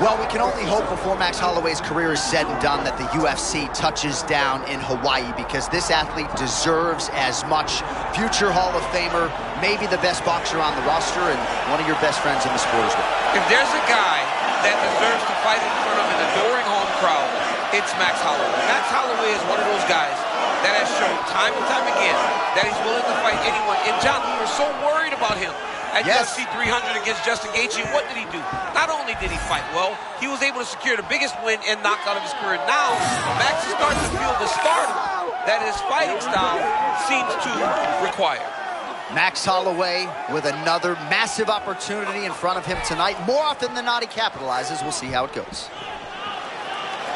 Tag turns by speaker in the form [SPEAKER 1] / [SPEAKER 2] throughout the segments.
[SPEAKER 1] Well, we can only hope before Max Holloway's career is said and done that the UFC touches down in Hawaii, because this athlete deserves as much. Future Hall of Famer, maybe the best boxer on the roster, and one of your best friends in the sport as well.
[SPEAKER 2] If there's a guy that deserves to fight in front of an adoring home crowd, it's Max Holloway. Max Holloway is one of those guys that has shown time and time again that he's willing to fight anyone. And John, we were so worried about him at UFC 300 against Justin Gaethje. What did he do? Not only did he fight well, he was able to secure the biggest win and knockout of his career. Now, Max is starting to feel the stardom that his fighting style seems to require.
[SPEAKER 1] Max Holloway with another massive opportunity in front of him tonight. More often than not, he capitalizes. We'll see how it goes.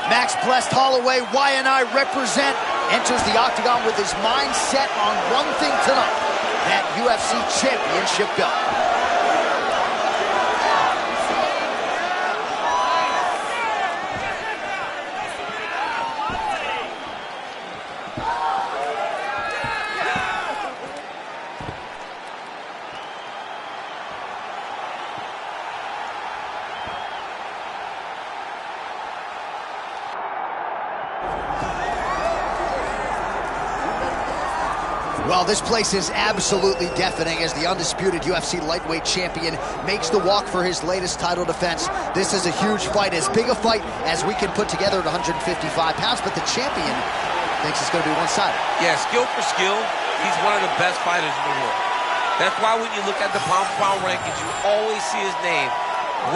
[SPEAKER 1] Max blessed Holloway, Y&I represent, enters the octagon with his mind set on one thing tonight, that UFC championship belt. Well, this place is absolutely deafening as the undisputed UFC lightweight champion makes the walk for his latest title defense. This is a huge fight, as big a fight as we can put together at 155 pounds, but the champion thinks it's going to be one-sided.
[SPEAKER 2] Yeah, skill for skill, he's one of the best fighters in the world. That's why when you look at the pound-for-pound rankings, you always see his name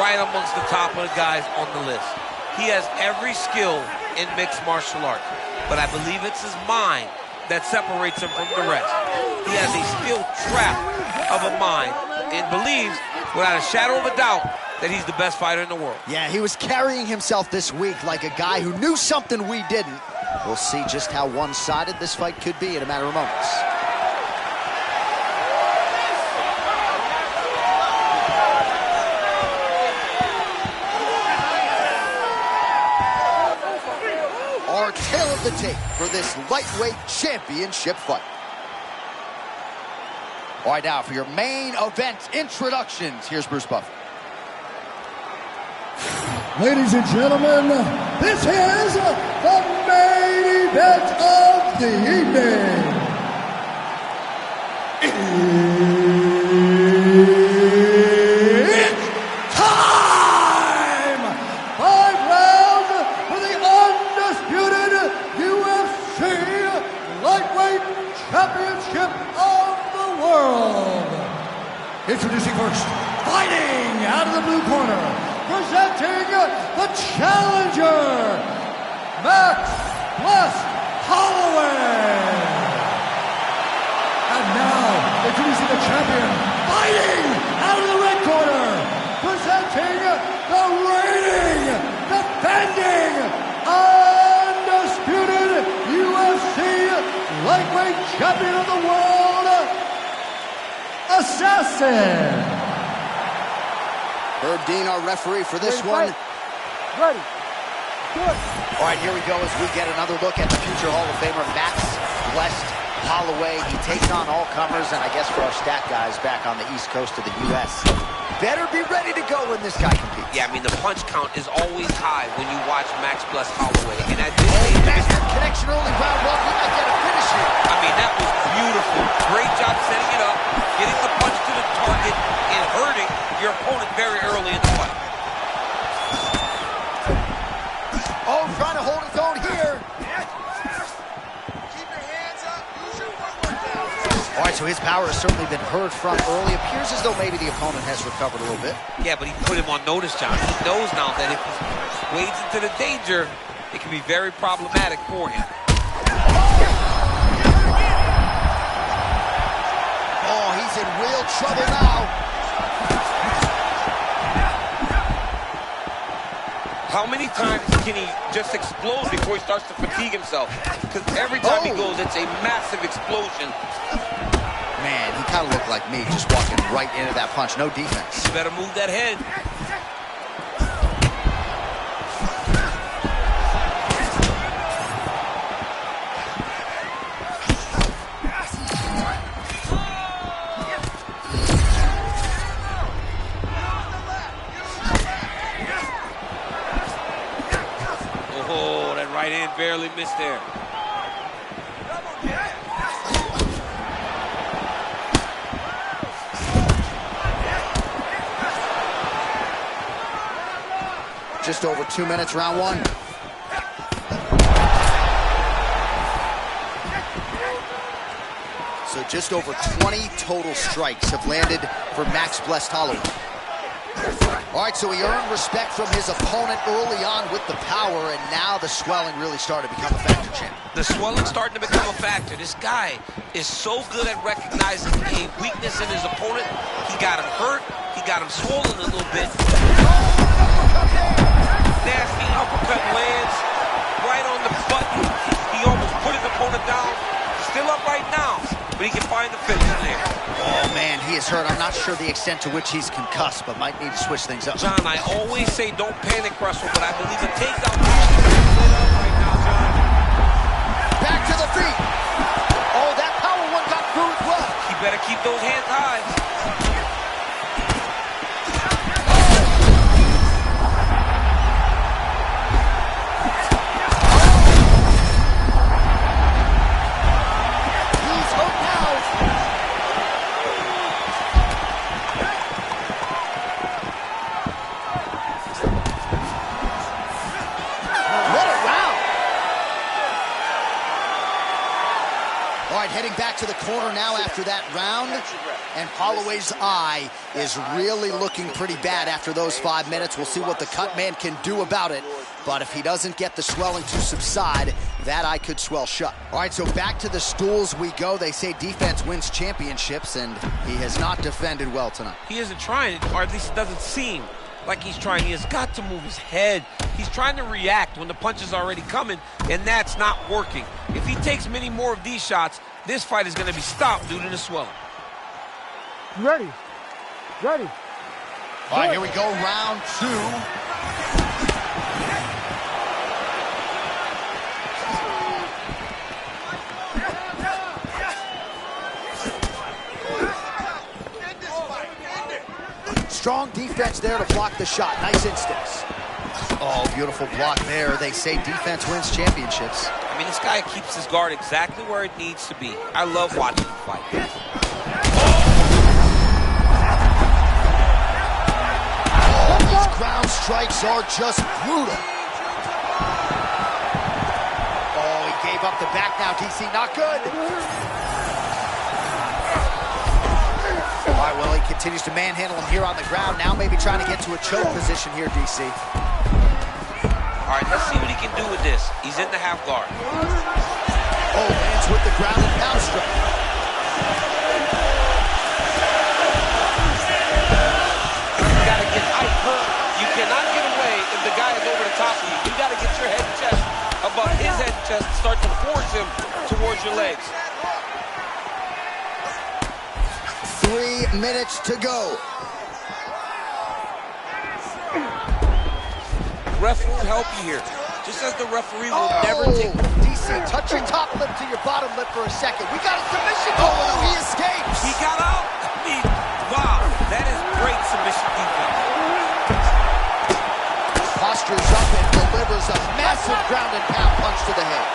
[SPEAKER 2] right amongst the top of the guys on the list. He has every skill in mixed martial arts, but I believe it's his mind that separates him from the rest. He has a steel trap of a mind and believes, without a shadow of a doubt, that he's the best fighter in the world.
[SPEAKER 1] Yeah, he was carrying himself this week like a guy who knew something we didn't. We'll see just how one-sided this fight could be in a matter of moments. Our tail of the tape for this lightweight championship fight. All right, now for your main event introductions, here's Bruce Buffer.
[SPEAKER 3] Ladies and gentlemen, this is the main event of the evening. It's time! 5 rounds for the undisputed UFC Lightweight Championship of the world. Introducing first, fighting out of the blue corner, presenting the challenger, Max Bless Holloway. And now, introducing the champion, fighting out of the red corner, presenting the reigning, defending, undisputed UFC lightweight champion of the world, Assassin.
[SPEAKER 1] Herb Dean, our referee for this one.
[SPEAKER 3] Ready. Good.
[SPEAKER 1] All right, here we go as we get another look at the future Hall of Famer, Max Blessed Holloway. He takes on all comers, and I guess for our stat guys back on the East Coast of the U.S., better be ready to go when this guy competes.
[SPEAKER 2] Yeah, I mean, the punch count is always high when you watch Max Bless Holloway. And at this
[SPEAKER 1] massive connection early, round one. He might get a finish here.
[SPEAKER 2] I mean, that was beautiful. Great job setting it up, getting the punch to the target, and hurting your opponent very early in the fight.
[SPEAKER 1] Oh, trying to hold his own here.
[SPEAKER 4] Keep your hands up. Use your footwork now.
[SPEAKER 1] All right, so his power has certainly been heard from early. Appears as though maybe the opponent has recovered a little bit.
[SPEAKER 2] Yeah, but he put him on notice, John. He knows now that if he wades into the danger, it can be very problematic for him.
[SPEAKER 1] Oh, he's in real trouble now.
[SPEAKER 2] How many times can he just explode before he starts to fatigue himself? Because every time he goes, it's a massive explosion.
[SPEAKER 1] Man, he kind of looked like me, just walking right into that punch. No defense.
[SPEAKER 2] You better move that head. barely missed there.
[SPEAKER 1] Just over 2 minutes, round one. So just over 20 total strikes have landed for Max Blessed Holloway. All right, so he earned respect from his opponent early on with the power, and now the swelling really started to become a factor, champ.
[SPEAKER 2] The swelling's starting to become a factor. This guy is so good at recognizing a weakness in his opponent. He got him hurt. He got him swollen a little bit. Nasty uppercut lands right on the button. He almost put his opponent down. He's still up right now, but he can find the finish there.
[SPEAKER 1] Oh, man, he is hurt. I'm not sure the extent to which he's concussed, but might need to switch things up.
[SPEAKER 2] John, I always say don't panic wrestle, but I believe a takedown right now, John.
[SPEAKER 1] Back to the feet. Oh, that power one got through as well.
[SPEAKER 2] He better keep those hands high.
[SPEAKER 1] Heading back to the corner now after that round, and Holloway's eye is really looking pretty bad after those 5 minutes. We'll see what the cut man can do about it, but if he doesn't get the swelling to subside, that eye could swell shut. All right, so back to the stools we go. They say defense wins championships, and he has not defended well tonight.
[SPEAKER 2] He isn't trying, or at least it doesn't seem like he's trying. He has got to move his head. He's trying to react when the punch is already coming, and that's not working. If he takes many more of these shots, this fight is going to be stopped due to the swelling.
[SPEAKER 3] Ready. Ready.
[SPEAKER 1] All right, here we go, round two. Strong defense there to block the shot. Nice instincts. Oh, beautiful block there. They say defense wins championships.
[SPEAKER 2] I mean, this guy keeps his guard exactly where it needs to be. I love watching him fight.
[SPEAKER 1] Oh, these ground strikes are just brutal. Oh, he gave up the back now, DC. Not good. All right, well, he continues to manhandle him here on the ground. Now maybe trying to get to a choke position here, DC.
[SPEAKER 2] All right, let's see what he can do with this. He's in the half guard.
[SPEAKER 1] Oh, lands with the ground and pound strike.
[SPEAKER 2] You gotta get hurt. You cannot get away if the guy is over the top of you. You gotta get your head and chest above his head and chest and start to force him towards your legs.
[SPEAKER 1] 3 minutes to go.
[SPEAKER 2] Ref will help you here, just as the referee will never take.
[SPEAKER 1] DC, touch your top lip to your bottom lip for a second. We got a submission going. He escapes.
[SPEAKER 2] He got out. I mean, wow, that is great submission defense.
[SPEAKER 1] Postures up and delivers a massive ground and pound punch to the head.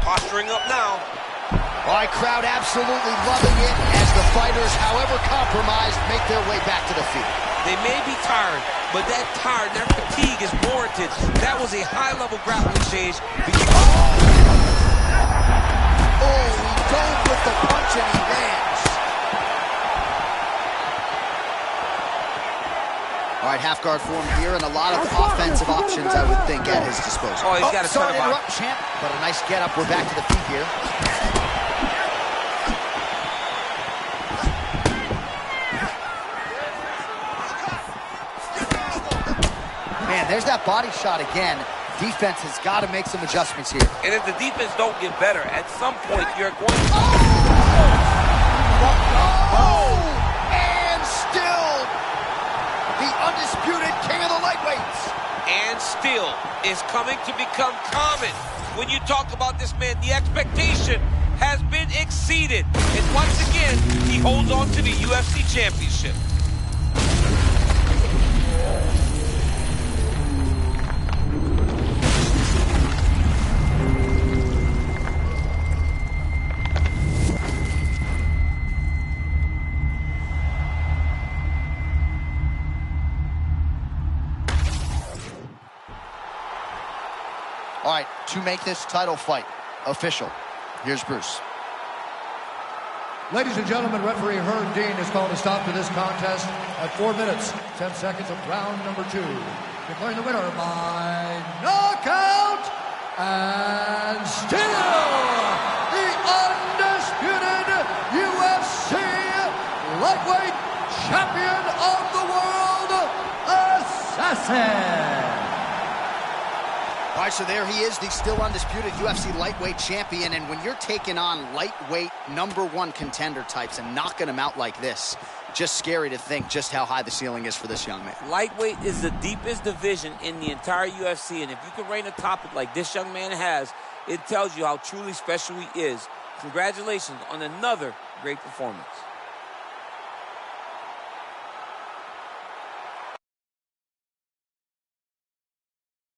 [SPEAKER 2] Posturing up now.
[SPEAKER 1] All right, crowd absolutely loving it as the fighters, however compromised, make their way back to the feet.
[SPEAKER 2] They may be tired, but that fatigue is warranted. That was a high-level grappling exchange.
[SPEAKER 1] Oh, he dove with the punch and he lands. All right, half guard form here, and a lot of offensive options, I would think, at his disposal.
[SPEAKER 2] Oh, he's got to
[SPEAKER 1] sorry to interrupt, champ, but a nice get up. We're back to the feet here. Man, there's that body shot again. Defense has got to make some adjustments here.
[SPEAKER 2] And if the defense don't get better, at some point you're going to...
[SPEAKER 1] And still the undisputed king of the lightweights.
[SPEAKER 2] And still is coming to become common. When you talk about this man, the expectation has been exceeded. And once again, he holds on to the UFC championship.
[SPEAKER 1] All right, to make this title fight official, here's Bruce.
[SPEAKER 3] Ladies and gentlemen, referee Herb Dean has called a stop to this contest at 4 minutes, 10 seconds of round number 2. Declaring the winner by knockout and still the undisputed UFC lightweight champion of the world, Assassin.
[SPEAKER 1] All right, so there he is, the still undisputed UFC lightweight champion. And when you're taking on lightweight #1 contender types and knocking them out like this, just scary to think just how high the ceiling is for this young man.
[SPEAKER 2] Lightweight is the deepest division in the entire UFC, and if you can reign atop it like this young man has, it tells you how truly special he is. Congratulations on another great performance.